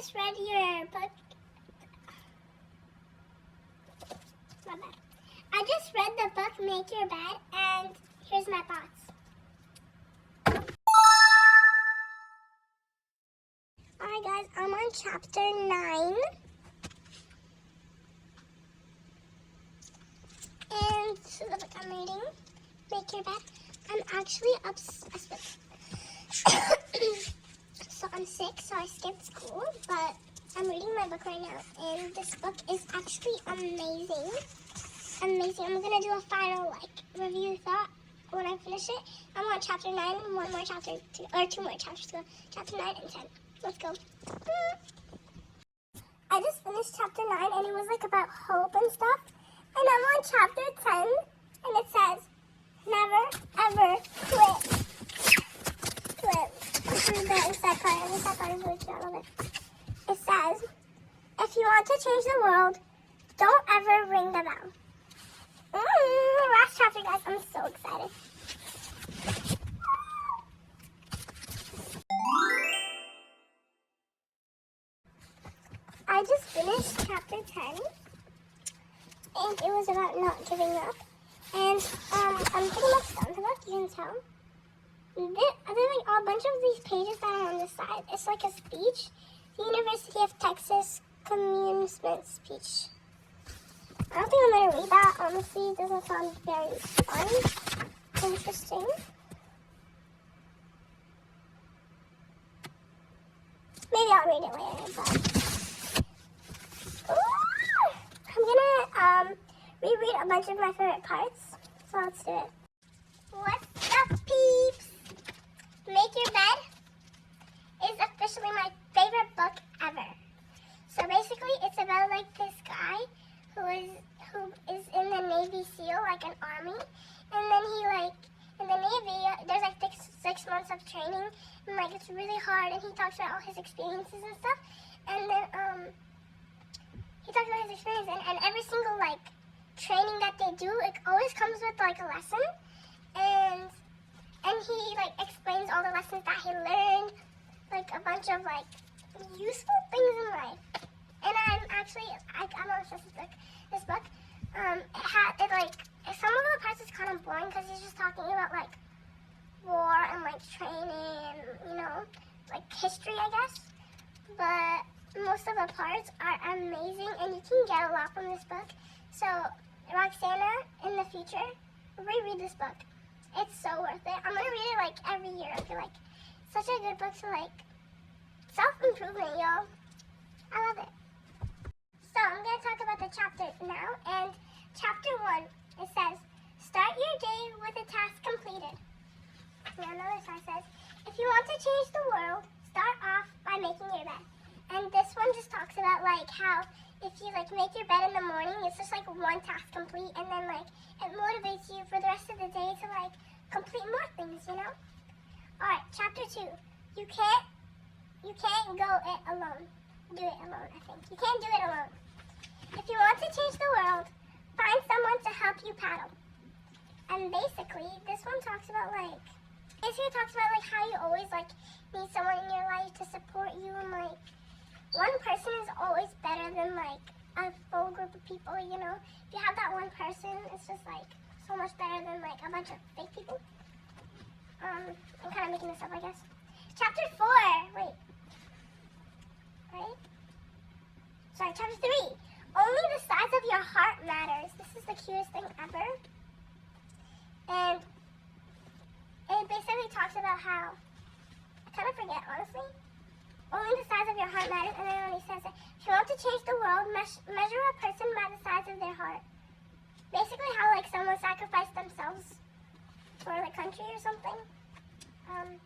just read your book. My bad. I just read the book Make Your Bed, and here's my thoughts. Alright guys, I'm on chapter 9. And this is the book I'm reading, Make Your Bed. I'm actually obsessed. So I'm sick, so I skipped school, but I'm reading my book right now, and this book is actually amazing. Amazing. I'm gonna do a final review thought when I finish it. I'm on chapter 9, and one more chapter, two more chapters to go. Chapter 9 and 10. Let's go. I just finished chapter 9, and it was about hope and stuff. And I'm on chapter 10, and it says, never ever quit. This is the inside part. The inside part is really cute. I love it. It says, if you want to change the world, don't ever ring the bell. Last chapter, guys. I'm so excited. I just finished chapter 10, and it was about not giving up. And I'm pretty much done with the book, you can tell. There's a bunch of these pages that are on the side. It's like a speech. The University of Texas commencement speech. I don't think I'm going to read that. Honestly, it doesn't sound very fun. Interesting. Maybe I'll read it later, but... Ooh! I'm going to reread a bunch of my favorite parts. So let's do it. What's up, peeps? Make Your Bed is officially my favorite book ever. So basically, it's about this guy who is in the Navy SEAL, an army, and then he in the Navy, there's 6 months of training, and it's really hard, and he talks about all his experiences and stuff, and then he talks about his experience, and every single training that they do, it always comes with a lesson, and he explains all the lessons that he learned, a bunch of useful things in life. And I'm obsessed with this book. Some of the parts is kind of boring because he's just talking about war and training and history, I guess. But most of the parts are amazing, and you can get a lot from this book. So Roxana, in the future, reread this book. It's so worth it. I'm gonna read it every year. I feel such a good book to self-improvement, y'all. I love it. So I'm gonna talk about the chapter now. And chapter 1, it says, start your day with a task completed. Now another side says, if you want to change the world, start off by making your bed. And this one just talks about how if you make your bed in the morning, it's just one task complete, and then it motivates you for the rest of the day to complete more things, Alright, chapter 2. You can't go it alone. Do it alone, I think. You can't do it alone. If you want to change the world, find someone to help you paddle. And basically, this one talks about how you always need someone in your life to support you, and one person is always better than a full group of people, If you have that one person, it's just so much better than a bunch of fake people. I'm kind of making this up, I guess. Chapter 4. Wait. Right? Sorry, chapter 3. Only the size of your heart matters. This is the cutest thing ever. And it basically talks about how, I kind of forget, honestly. Only the size of your heart matters, and then when he says that, if you want to change the world, measure a person by the size of their heart. Basically how someone sacrificed themselves for the country or something.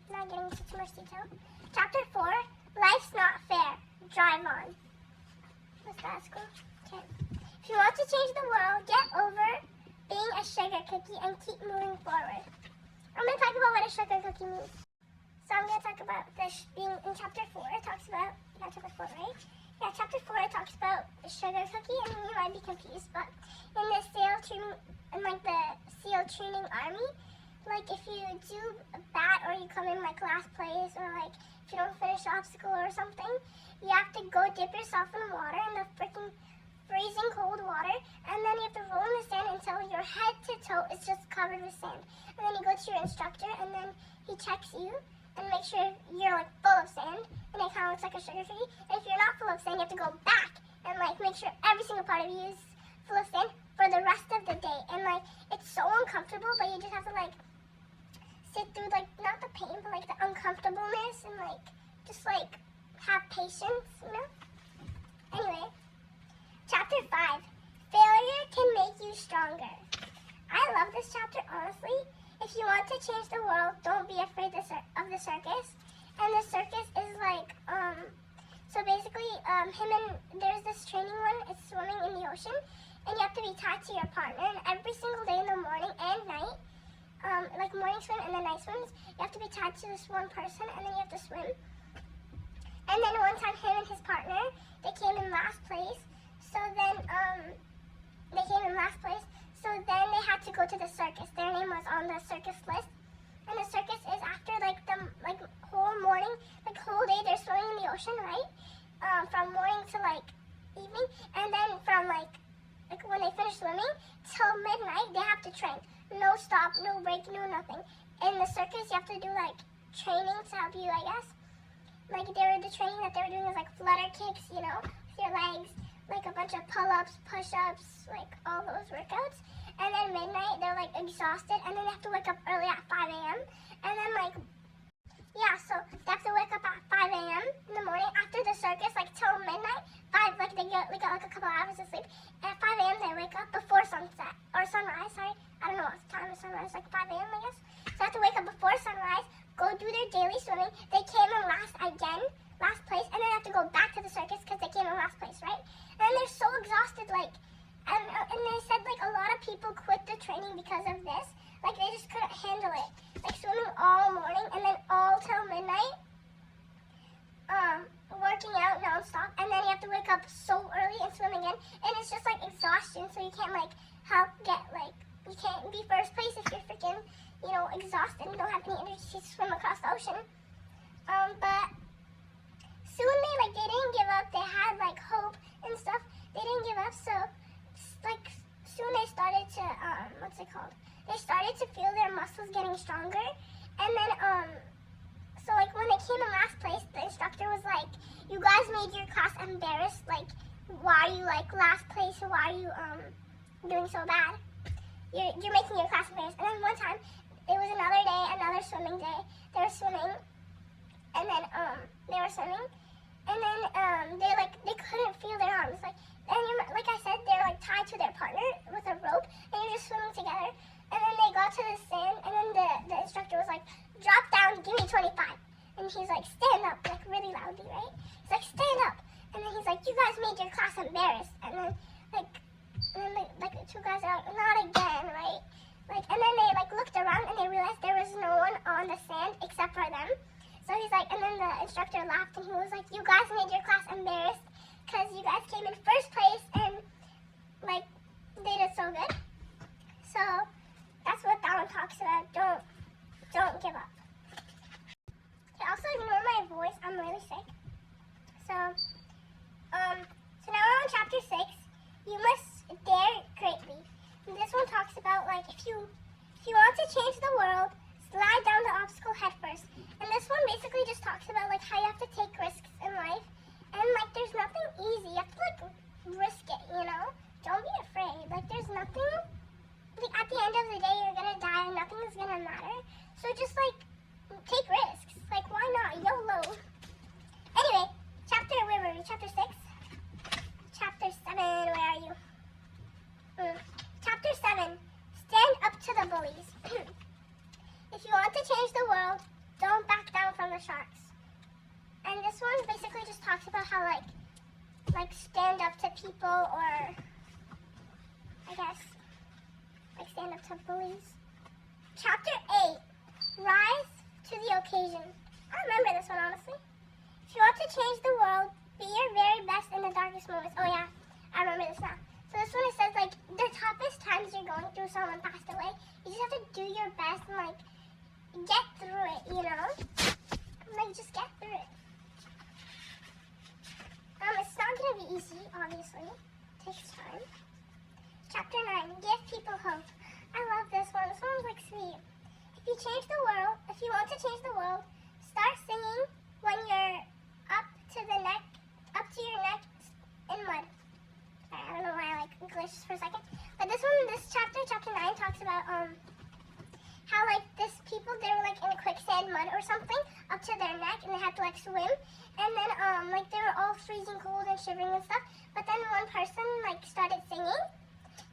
Not getting into too much detail. Chapter 4, life's not fair. Drive on. What's that school? Okay. If you want to change the world, get over being a sugar cookie and keep moving forward. I'm going to talk about what a sugar cookie means. So I'm going to talk about this being in chapter 4. It talks about, chapter 4, right? Yeah, chapter 4 it talks about the sugar cookie, and you might be confused, but in the SEAL training army, if you do bad or you come in last place, or if if you don't finish the obstacle or something, you have to go dip yourself in water, in the freaking freezing cold water, and then you have to roll in the sand until your head to toe is just covered with sand. And then you go to your instructor, and then he checks you and makes sure you're like full of sand, and it kind of looks like a sugar tree. And if you're not full of sand, you have to go back and like make sure every single part of you is full of sand for the rest of the day. And like it's so uncomfortable, but you just have to like sit through like not the pain, but like the uncomfortableness, and like just like have patience, you know? Anyway, chapter 5, failure can make you stronger. I love this chapter, honestly. If you want to change the world, don't be afraid of the circus. And the circus is like, so basically, there's this training one, it's swimming in the ocean, and you have to be tied to your partner, and every single day in the morning and night, like morning swim and then night swims, you have to be tied to this one person, and then you have to swim. And then one time, him and his partner, they came in last place, so then they had to go to the circus. Their name was on the circus list, and the circus is after like the whole morning, like whole day they're swimming in the ocean, right? From morning to like evening, and then from like when they finish swimming till midnight, they have to train. No stop, no break, no nothing. In the circus, you have to do like training to help you, I guess. Like the training that they were doing was like flutter kicks, you know, with your legs, like a bunch of pull-ups, push-ups, like all those workouts. And then midnight, they're like exhausted, and then they have to wake up early at 5 a.m. And then like, yeah, so they have to wake up at 5 a.m. in the morning after the circus, like till midnight. They get like a couple hours of sleep. At 5 a.m. they wake up before sunset, or sunrise, sorry. I don't know what time of sunrise, like 5 a.m. I guess. So they have to wake up before sunrise, go do their daily swimming. They came in last place, and then they have to go back to the circus because they came in last place, right? And then they're so exhausted, like, and they said like a lot of people quit the training because of this. Like they just couldn't handle it. Like swimming all morning and then all till midnight, working out nonstop, and then you have to wake up so early and swim again, and it's just like exhaustion. So you can't like you can't be first place if you're freaking, you know, exhausted and don't have any energy to swim across the ocean. But soon they didn't give up. They had like hope and stuff. They didn't give up. So like soon they started to They started to feel their muscles getting stronger, and then so like when they came in last place, the instructor was like, "You guys made your class embarrassed. Like, why are you like last place? Why are you doing so bad? You're making your class embarrassed." And then one time, it was another day, another swimming day. They were swimming, and then they couldn't feel their arms. Like I said, they're like tied to their partner with a rope, and you're just swimming together. And then they got to the sand, and then the instructor was like, "Drop down, give me 25." And he's like, "Stand up," like really loudly, right? He's like, "Stand up." And then he's like, "You guys made your class embarrassed." And then the two guys are like, "Not again," right? And then they looked around and they realized there was no one on the sand except for them. So he's like, and then the instructor laughed and he was like, "You guys made your class embarrassed because you guys came in first place and they did so good." So that's what that one talks about. Don't give up. Okay, also ignore my voice. I'm really sick. So now we're on chapter 6. You must dare greatly. And this one talks about if you want to change the world, slide down the obstacle head first. And this one basically just talks about how you have to take risks in life. And there's nothing easy. You have to risk it, you know? Don't be afraid. There's nothing, at the end of the day you're gonna die and nothing is gonna matter. So just take risks. Why not? YOLO. Anyway, where were we? Chapter 6? Chapter 7, where are you? Chapter 7, stand up to the bullies. If you want to change the world, don't back down from the sharks. And this one basically just talks about how stand up to people, or I guess stand up to bullies. Chapter 8, rise to the occasion. I remember this one, honestly. If you want to change the world, be your very best in the darkest moments. Oh yeah, I remember this now. So this one, it says the toughest times you're going through, someone passed away, you just have to do your best and get through it, you know? like just get through it. It's not gonna be easy, obviously. It takes time. Chapter 9, give people hope. I love this one. This one's like sweet. If you want to change the world, start singing when you're up to your neck in mud. I don't know why I like glitched for a second. But this chapter 9, talks about how like they were like in quicksand mud or something up to their neck, and they had to like swim, and then like they were all freezing cold and shivering and stuff. But then one person like started singing,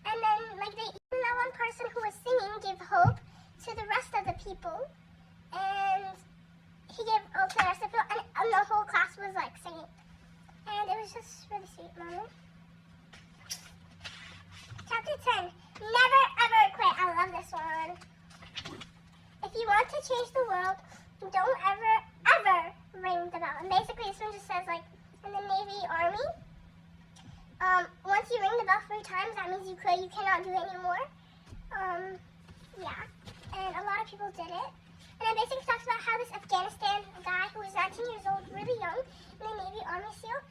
and then like that one person who was singing gave hope to the rest of the people, and he gave hope to the rest of the people, and the whole class was like singing, and it was just really sweet moment. Chapter 10, never ever quit. I love this one. If you want to change the world, don't ever ring the bell. And basically this one just says like in the Navy, Army, once you ring the bell 3 times, that means you cannot do it anymore. Yeah, and a lot of people did it. And it basically talks about how this Afghanistan guy who was 19 years old, really young, in the Navy Army SEAL,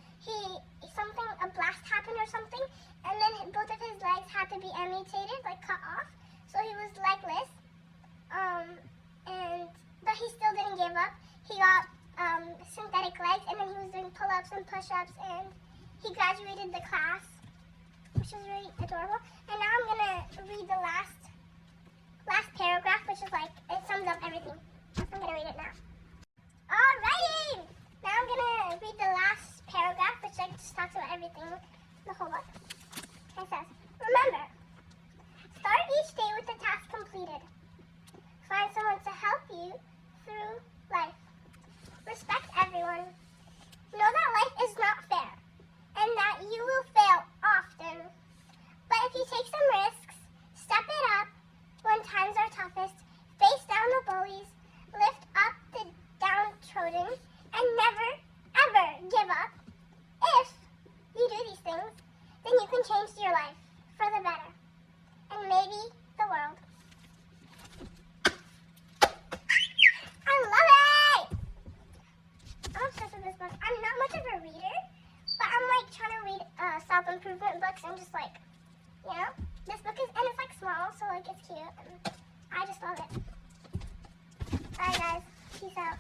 a blast happened or something, and then both of his legs had to be amputated, like cut off, so he was legless. But he still didn't give up. He got synthetic legs, and then he was doing pull-ups and push-ups, and he graduated the class, which was really adorable. And now I'm gonna read the last paragraph, which is like, it sums up everything. I'm gonna read it now. Alrighty! Now I'm gonna read the last paragraph, which like just talks about everything, the whole book. It says, remember, start each day with the task completed. Find someone to help you through life. Respect everyone. Know that life is not fair, and that you will fail often. But if you take some risks, step it up when times are toughest, face down the bullies, lift up the downtrodden, and never, ever give up. If you do these things, then you can change your life for the better, and maybe the world. I love it! I'm obsessed with this book. I'm not much of a reader, but I'm like trying to read self-improvement books and just like, you know, this book is, and it's like small, so like it's cute, and I just love it. Alright guys, peace out.